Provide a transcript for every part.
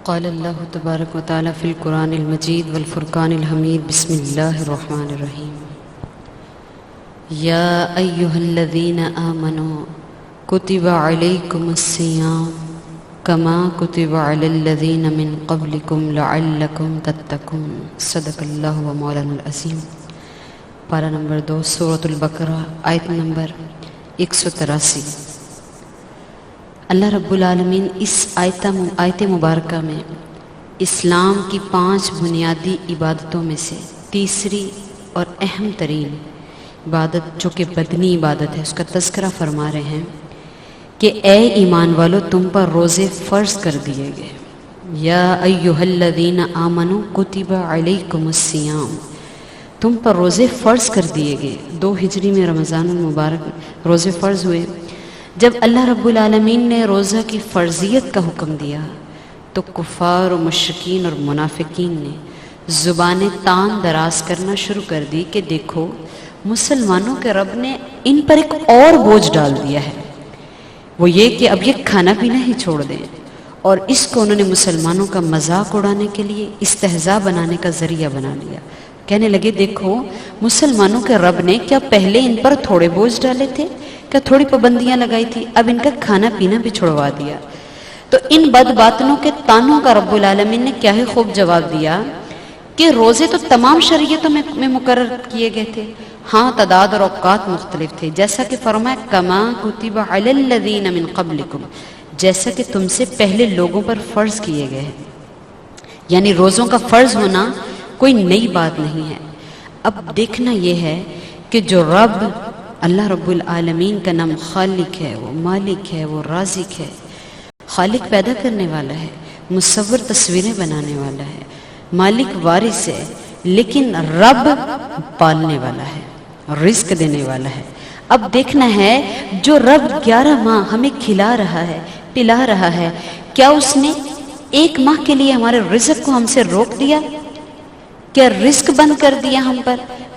قال اللہ تبارک و تعالی فی القرآن المجید والفرقان الحمید بسم اللہ الرحمن الرحیم یا ایہا الذین آمنوا کتب علیکم الصیام کما کتب علی الذین من قبلکم لعلکم تتقون صدق اللہ و مولانا العظیم۔ پارہ نمبر 2 سورۃ البقرہ آیت نمبر 183۔ اللہ رب العالمین اس آیت مبارکہ میں اسلام کی 5 بنیادی عبادتوں میں سے تیسری اور اہم ترین عبادت جو کہ بدنی عبادت ہے اس کا تذکرہ فرما رہے ہیں کہ اے ایمان والو تم پر روزے فرض کر دیے گئے۔ یا ایہا الذین آمنوا کتب علیکم الصیام، تم پر روزے فرض کر دیے گئے۔ 2 ہجری میں رمضان المبارک روزے فرض ہوئے۔ جب اللہ رب العالمین نے روزہ کی فرضیت کا حکم دیا تو کفار و مشرکین اور منافقین نے زبانیں تان دراز کرنا شروع کر دی کہ دیکھو مسلمانوں کے رب نے ان پر ایک اور بوجھ ڈال دیا ہے، وہ یہ کہ اب یہ کھانا پینا ہی چھوڑ دیں، اور اس کو انہوں نے مسلمانوں کا مذاق اڑانے کے لیے استہزاء بنانے کا ذریعہ بنا لیا۔ کہنے لگے دیکھو مسلمانوں کے رب نے کیا پہلے ان پر تھوڑے بوجھ ڈالے تھے، کیا تھوڑی پابندیاں لگائی تھی، اب ان کا کھانا پینا بھی چھڑوا دیا۔ تو ان بد باطنوں کے تانوں کا رب العالمین نے کیا ہی خوب جواب دیا کہ روزے تو تمام شریعتوں میں مقرر کیے گئے تھے، ہاں تعداد اور اوقات مختلف تھے، جیسا کہ فرمایا کما کتب علی الذین من قبلکم، جیسا کہ تم سے پہلے لوگوں پر فرض کیے گئے ہیں۔ یعنی روزوں کا فرض ہونا کوئی نئی بات نہیں ہے۔ اب دیکھنا یہ ہے کہ جو رب اللہ رب العالمین کا نام خالق ہے، وہ مالک ہے، وہ رازق ہے، خالق پیدا کرنے والا ہے، مصور تصویریں بنانے والا ہے، مالک وارث ہے، لیکن رب پالنے والا ہے، رزق دینے والا ہے۔ اب دیکھنا ہے جو رب 11 ماہ ہمیں کھلا رہا ہے، پلا رہا ہے، کیا اس نے 1 ماہ کے لیے ہمارے رزق کو ہم سے روک دیا؟ کیا رزق بند کر دیا ہم پر؟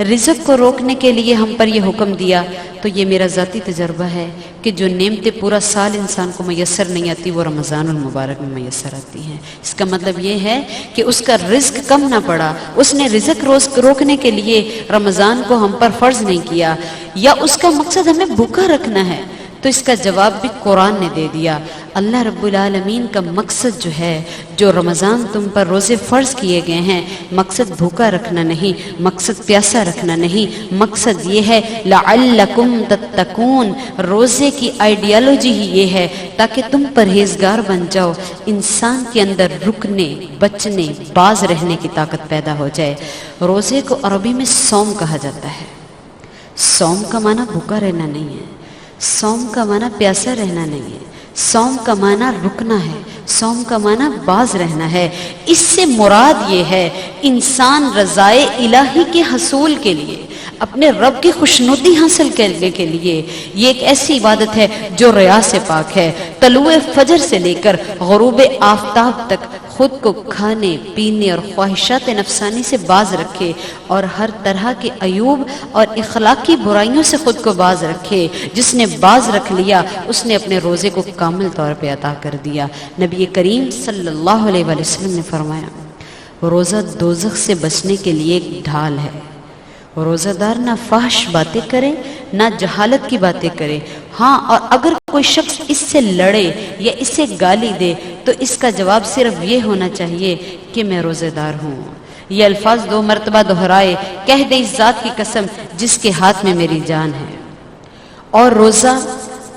رزق کو روکنے کے لیے ہم پر یہ حکم دیا؟ تو یہ میرا ذاتی تجربہ ہے کہ جو نعمتیں پورا سال انسان کو میسر نہیں آتی وہ رمضان المبارک میں میسر آتی ہیں۔ اس کا مطلب یہ ہے کہ اس کا رزق کم نہ پڑا، اس نے رزق روکنے کے لیے رمضان کو ہم پر فرض نہیں کیا، یا اس کا مقصد ہمیں بھوکا رکھنا ہے؟ تو اس کا جواب بھی قرآن نے دے دیا۔ اللہ رب العالمین کا مقصد جو ہے، جو رمضان تم پر روزے فرض کیے گئے ہیں، مقصد بھوکا رکھنا نہیں، مقصد پیاسا رکھنا نہیں، مقصد یہ ہے لعلکم تتقون۔ روزے کی آئیڈیالوجی ہی یہ ہے تاکہ تم پرہیزگار بن جاؤ، انسان کے اندر رکنے، بچنے، باز رہنے کی طاقت پیدا ہو جائے۔ روزے کو عربی میں صوم کہا جاتا ہے۔ صوم کا معنی بھوکا رہنا نہیں ہے، صوم کا معنی پیاسا رہنا نہیں ہے، صوم کا معنی رکنا ہے، صوم کا معنی باز رہنا ہے۔ اس سے مراد یہ ہے انسان رضائے الہی کے حصول کے لیے، اپنے رب کی خوشنودی حاصل کرنے کے لیے، یہ ایک ایسی عبادت ہے جو ریا سے پاک ہے۔ طلوع فجر سے لے کر غروب آفتاب تک خود کو کھانے پینے اور خواہشات نفسانی سے باز رکھے، اور ہر طرح کے عیوب اور اخلاقی برائیوں سے خود کو باز رکھے۔ جس نے باز رکھ لیا اس نے اپنے روزے کو کامل طور پہ عطا کر دیا۔ نبی کریم صلی اللہ علیہ وآلہ وسلم نے فرمایا روزہ دوزخ سے بچنے کے لیے ایک ڈھال ہے۔ روزہ دار نہ فحش باتیں کرے، نہ جہالت کی باتیں کرے، ہاں، اور اگر کوئی شخص اس سے لڑے یا اسے گالی دے تو اس کا جواب صرف یہ ہونا چاہیے کہ میں روزہ دار ہوں۔ یہ الفاظ 2 مرتبہ دہرائے، کہہ دے اس ذات کی قسم جس کے ہاتھ میں میری جان ہے۔ اور روزہ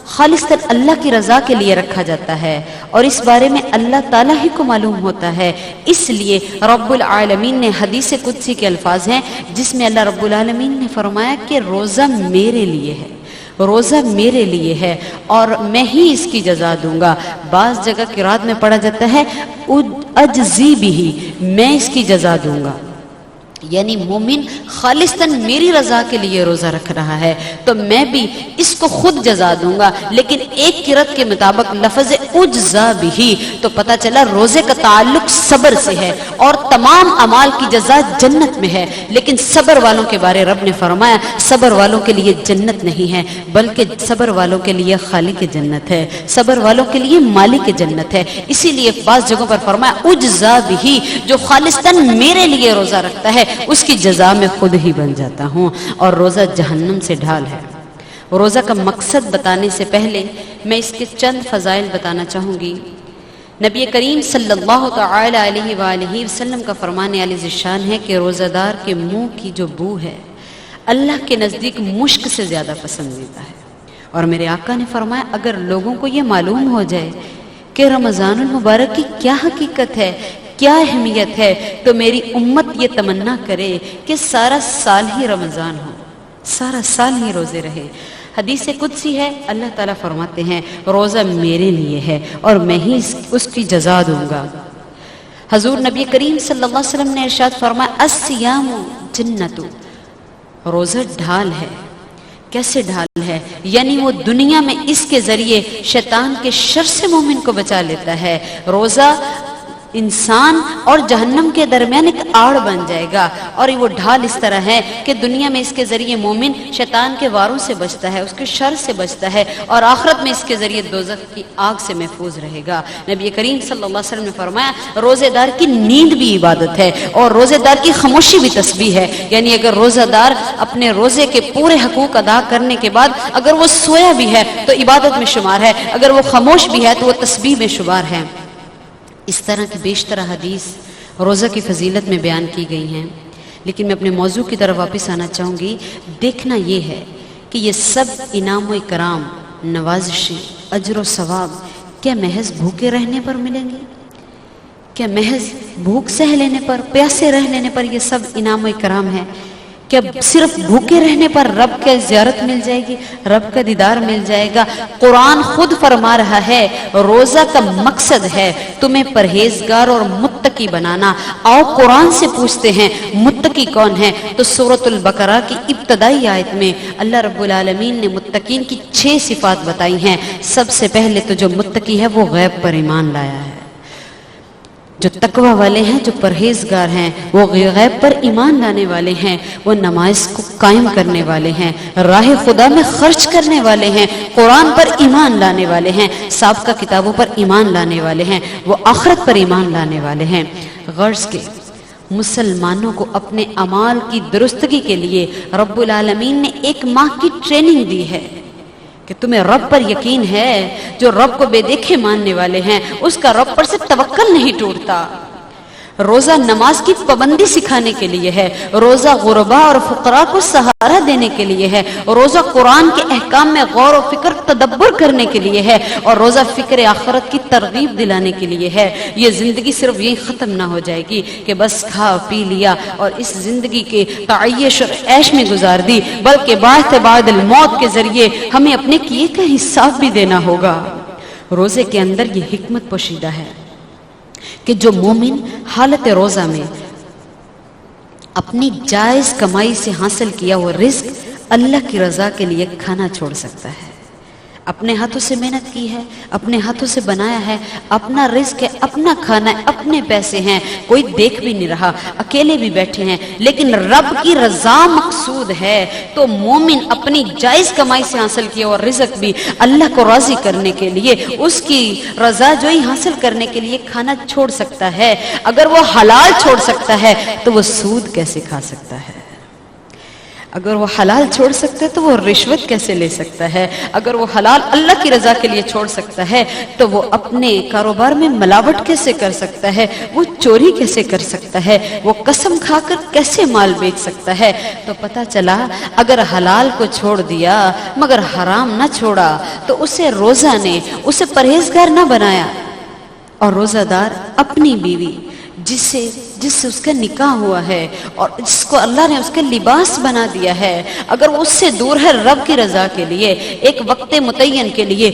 خالصتاً اللہ کی رضا کے لیے رکھا جاتا ہے، اور اس بارے میں اللہ تعالیٰ ہی کو معلوم ہوتا ہے۔ اس لیے رب العالمین نے حدیث قدسی کے الفاظ ہیں جس میں اللہ رب العالمین نے فرمایا کہ روزہ میرے لیے ہے، روزہ میرے لیے ہے اور میں ہی اس کی جزا دوں گا۔ بعض جگہ قرات میں پڑھا جاتا ہے اجزی بھی، میں اس کی جزا دوں گا۔ یعنی مومن خالصتاً میری رضا کے لیے روزہ رکھ رہا ہے تو میں بھی اس کو خود جزا دوں گا، لیکن ایک قرأت کے مطابق لفظ اجزا بھی، تو پتہ چلا روزے کا تعلق صبر سے ہے اور تمام اعمال کی جزا جنت میں ہے، لیکن صبر والوں کے بارے رب نے فرمایا صبر والوں کے لیے جنت نہیں ہے بلکہ صبر والوں کے لیے خالق جنت ہے، صبر والوں کے لیے مالک جنت ہے۔ اسی لیے بعض جگہوں پر فرمایا اجزا بھی، جو خالصتاً میرے لیے روزہ رکھتا ہے اس کی جزا میں خود ہی بن جاتا ہوں۔ اور روزہ جہنم سے ڈھال ہے۔ روزہ کا مقصد بتانے سے پہلے میں اس کے چند فضائل بتانا چاہوں گی۔ نبی کریم صلی اللہ تعالی علیہ وآلہ وسلم کا فرمان عالی ذی ہے کہ روزہ دار کے منہ کی جو بو ہے اللہ کے نزدیک مشک سے زیادہ پسندیدہ ہے۔ اور میرے آقا نے فرمایا اگر لوگوں کو یہ معلوم ہو جائے کہ رمضان المبارک کی کیا حقیقت ہے، کیا اہمیت ہے، تو میری امت یہ تمنا کرے کہ سارا سال ہی رمضان ہو، سارا سال ہی روزے رہے۔ حدیث قدسی ہے، اللہ تعالیٰ فرماتے ہیں روزہ میرے لیے ہے اور میں ہی اس کی جزا دوں گا۔ حضور نبی کریم صلی اللہ علیہ وسلم نے ارشاد فرمایا الصیام جنت، روزہ ڈھال ہے۔ کیسے ڈھال ہے؟ یعنی وہ دنیا میں اس کے ذریعے شیطان کے شر سے مومن کو بچا لیتا ہے۔ روزہ انسان اور جہنم کے درمیان ایک آڑ بن جائے گا، اور وہ ڈھال اس طرح ہے کہ دنیا میں اس کے ذریعے مومن شیطان کے واروں سے بچتا ہے، اس کے شر سے بچتا ہے، اور آخرت میں اس کے ذریعے دوزخ کی آگ سے محفوظ رہے گا۔ نبی کریم صلی اللہ علیہ وسلم نے فرمایا روزے دار کی نیند بھی عبادت ہے اور روزے دار کی خاموشی بھی تسبیح ہے۔ یعنی اگر روزہ دار اپنے روزے کے پورے حقوق ادا کرنے کے بعد اگر وہ سویا بھی ہے تو عبادت میں شمار ہے، اگر وہ خاموش بھی ہے تو وہ تسبیح میں شمار ہے۔ اس طرح کی بیشتر حدیث روزہ کی فضیلت میں بیان کی گئی ہیں، لیکن میں اپنے موضوع کی طرف واپس آنا چاہوں گی۔ دیکھنا یہ ہے کہ یہ سب انعام و اکرام، نوازشیں، اجر و ثواب کیا محض بھوکے رہنے پر ملیں گے؟ کیا محض بھوک سہ لینے پر، پیاسے رہ لینے پر یہ سب انعام و اکرام ہے؟ کیا صرف بھوکے رہنے پر رب کی زیارت مل جائے گی، رب کا دیدار مل جائے گا؟ قرآن خود فرما رہا ہے روزہ کا مقصد ہے تمہیں پرہیزگار اور متقی بنانا۔ آؤ قرآن سے پوچھتے ہیں متقی کون ہے؟ تو سورۃ البقرہ کی ابتدائی آیت میں اللہ رب العالمین نے متقین کی 6 صفات بتائی ہیں۔ سب سے پہلے تو جو متقی ہے وہ غیب پر ایمان لایا ہے۔ جو تقوی والے ہیں، جو پرہیزگار ہیں، وہ غیب پر ایمان لانے والے ہیں، وہ نماز کو قائم کرنے والے ہیں، راہ خدا میں خرچ کرنے والے ہیں، قرآن پر ایمان لانے والے ہیں، سابقہ کتابوں پر ایمان لانے والے ہیں، وہ آخرت پر ایمان لانے والے ہیں۔ غرض کے مسلمانوں کو اپنے اعمال کی درستگی کے لیے رب العالمین نے 1 ماہ کی ٹریننگ دی ہے کہ تمہیں رب پر یقین ہے۔ جو رب کو بے دیکھے ماننے والے ہیں اس کا رب پر سے توکل نہیں ٹوٹتا۔ روزہ نماز کی پابندی سکھانے کے لیے ہے، روزہ غربا اور فقراء کو سہارا دینے کے لیے ہے، روزہ قرآن کے احکام میں غور و فکر تدبر کرنے کے لیے ہے، اور روزہ فکر آخرت کی ترغیب دلانے کے لیے ہے۔ یہ زندگی صرف یہی ختم نہ ہو جائے گی کہ بس کھا پی لیا اور اس زندگی کے تعیش اور عیش میں گزار دی، بلکہ بعد الموت کے ذریعے ہمیں اپنے کیے کا حساب بھی دینا ہوگا۔ روزے کے اندر یہ حکمت پوشیدہ ہے کہ جو مومن حالت روزہ میں اپنی جائز کمائی سے حاصل کیا ہوا رزق اللہ کی رضا کے لیے کھانا چھوڑ سکتا ہے۔ اپنے ہاتھوں سے محنت کی ہے، اپنے ہاتھوں سے بنایا ہے، اپنا رزق ہے، اپنا کھانا ہے، اپنے پیسے ہیں، کوئی دیکھ بھی نہیں رہا، اکیلے بھی بیٹھے ہیں، لیکن رب کی رضا مقصود ہے تو مومن اپنی جائز کمائی سے حاصل کیا اور رزق بھی اللہ کو راضی کرنے کے لیے، اس کی رضا جوئی حاصل کرنے کے لیے کھانا چھوڑ سکتا ہے۔ اگر وہ حلال چھوڑ سکتا ہے تو وہ سود کیسے کھا سکتا ہے؟ اگر وہ حلال چھوڑ سکتا ہے تو وہ رشوت کیسے لے سکتا ہے؟ اگر وہ حلال اللہ کی رضا کے لیے چھوڑ سکتا ہے تو وہ اپنے کاروبار میں ملاوٹ کیسے کر سکتا ہے؟ وہ چوری کیسے کر سکتا ہے؟ وہ قسم کھا کر کیسے مال بیچ سکتا ہے؟ تو پتہ چلا اگر حلال کو چھوڑ دیا مگر حرام نہ چھوڑا تو اسے روزہ نے اسے پرہیزگار نہ بنایا۔ اور روزہ دار اپنی بیوی جس سے اس کا نکاح ہوا ہے اور جس کو اللہ نے اس کا لباس بنا دیا ہے، اگر وہ اس سے دور ہے رب کی رضا کے لیے ایک وقت متعین کے لیے،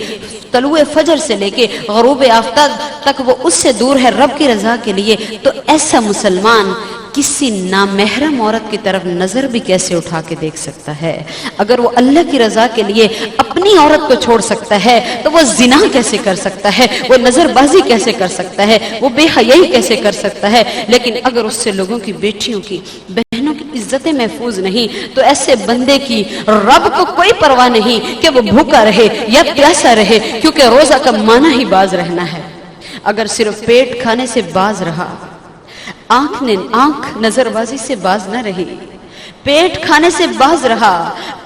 طلوع فجر سے لے کے غروب آفتاب تک وہ اس سے دور ہے رب کی رضا کے لیے، تو ایسا مسلمان کسی نامحرم عورت کی طرف نظر بھی کیسے اٹھا کے دیکھ سکتا ہے؟ اگر وہ اللہ کی رضا کے لیے اپنی عورت کو چھوڑ سکتا ہے تو وہ زنا کیسے کر سکتا ہے؟ وہ نظر بازی کیسے کر سکتا ہے؟ وہ بے حیائی کیسے کر سکتا ہے؟ لیکن اگر اس سے لوگوں کی بیٹیوں کی بہنوں کی عزتیں محفوظ نہیں تو ایسے بندے کی رب کو کوئی پرواہ نہیں کہ وہ بھوکا رہے یا پیاسا رہے، کیونکہ روزہ کا معنی ہی باز رہنا ہے۔ اگر صرف پیٹ کھانے سے باز رہا، آنکھ نظر بازی سے باز نہ رہی، پیٹ کھانے سے باز رہا،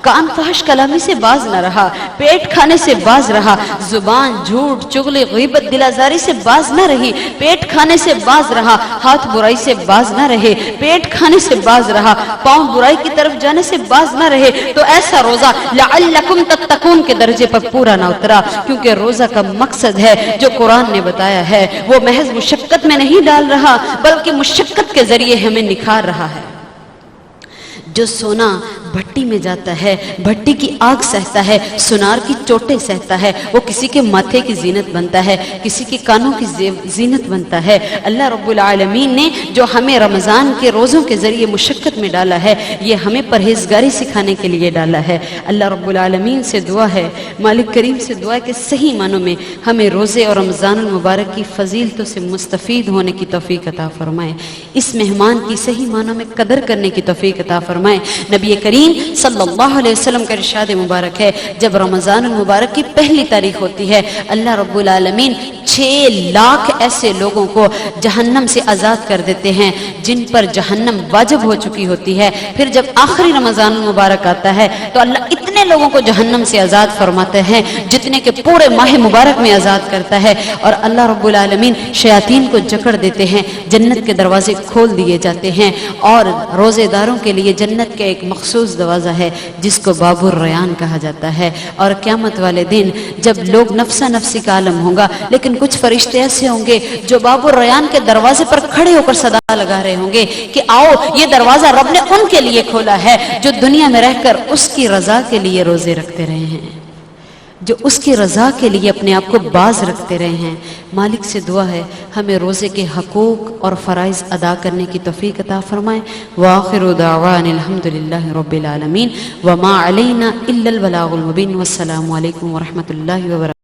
کان فحش کلامی سے باز نہ رہا، پیٹ کھانے سے باز رہا، زبان جھوٹ چغلی غیبت دل آزاری سے باز نہ رہی، پیٹ کھانے سے باز رہا، ہاتھ برائی سے باز نہ رہے، پیٹ کھانے سے باز رہا، پاؤں برائی کی طرف جانے سے باز نہ رہے، تو ایسا روزہ لعلکم تتقون کے درجے پر پورا نہ اترا، کیونکہ روزہ کا مقصد ہے جو قرآن نے بتایا ہے وہ محض مشقت میں نہیں ڈال رہا بلکہ مشقت کے ذریعے ہمیں نکھار رہا ہے۔ جو سونا بھٹی میں جاتا ہے، بھٹی کی آگ سہتا ہے، سونار کی چوٹیں سہتا ہے، وہ کسی کے ماتھے کی زینت بنتا ہے، کسی کے کانوں کی زینت بنتا ہے۔ اللہ رب العالمین نے جو ہمیں رمضان کے روزوں کے ذریعے مشقت میں ڈالا ہے، یہ ہمیں پرہیزگاری سکھانے کے لیے ڈالا ہے۔ اللہ رب العالمین سے دعا ہے، مالک کریم سے دعا ہے کہ صحیح معنوں میں ہمیں روزے اور رمضان المبارک کی فضیلتوں سے مستفید ہونے کی توفیق عطا فرمائے، اس مہمان کی صحیح معنوں میں قدر کرنے کی توفیق عطا فرمائے۔ نبی کریم صلی اللہ علیہ وسلم کا ارشاد مبارک ہے، جب رمضان المبارک کی پہلی تاریخ ہوتی ہے اللہ رب العالمین 6 لاکھ ایسے لوگوں کو جہنم سے آزاد کر دیتے ہیں جن پر جہنم واجب ہو چکی ہوتی ہے۔ پھر جب آخری رمضان المبارک آتا ہے تو اللہ اتنے لوگوں کو جہنم سے آزاد فرماتے ہیں جتنے کہ پورے ماہ مبارک میں آزاد کرتا ہے، اور اللہ رب العالمین شیاطین کو جکڑ دیتے ہیں، جنت کے دروازے کھول دیے جاتے ہیں، اور روزے داروں کے لیے جنت کا ایک مخصوص دروازہ ہے جس کو باب الریان کہا جاتا ہے۔ اور قیامت والے دن جب لوگ نفسا نفسی کا عالم ہوگا، لیکن کچھ فرشتے ایسے ہوں گے جو باب الریان کے دروازے پر کھڑے ہو کر صدا لگا رہے ہوں گے کہ آؤ، یہ دروازہ رب نے ان کے لیے کھولا ہے جو دنیا میں رہ کر اس کی رضا کے لیے روزے رکھتے رہے ہیں، جو اس کی رضا کے لیے اپنے آپ کو باز رکھتے رہے ہیں۔ مالک سے دعا ہے ہمیں روزے کے حقوق اور فرائض ادا کرنے کی توفیق عطا فرمائے۔ وآخر دعوان الحمدللہ رب العالمین وما علینا الا البلاغ المبین، والسلام علیکم ورحمۃ اللہ وبرکاتہ۔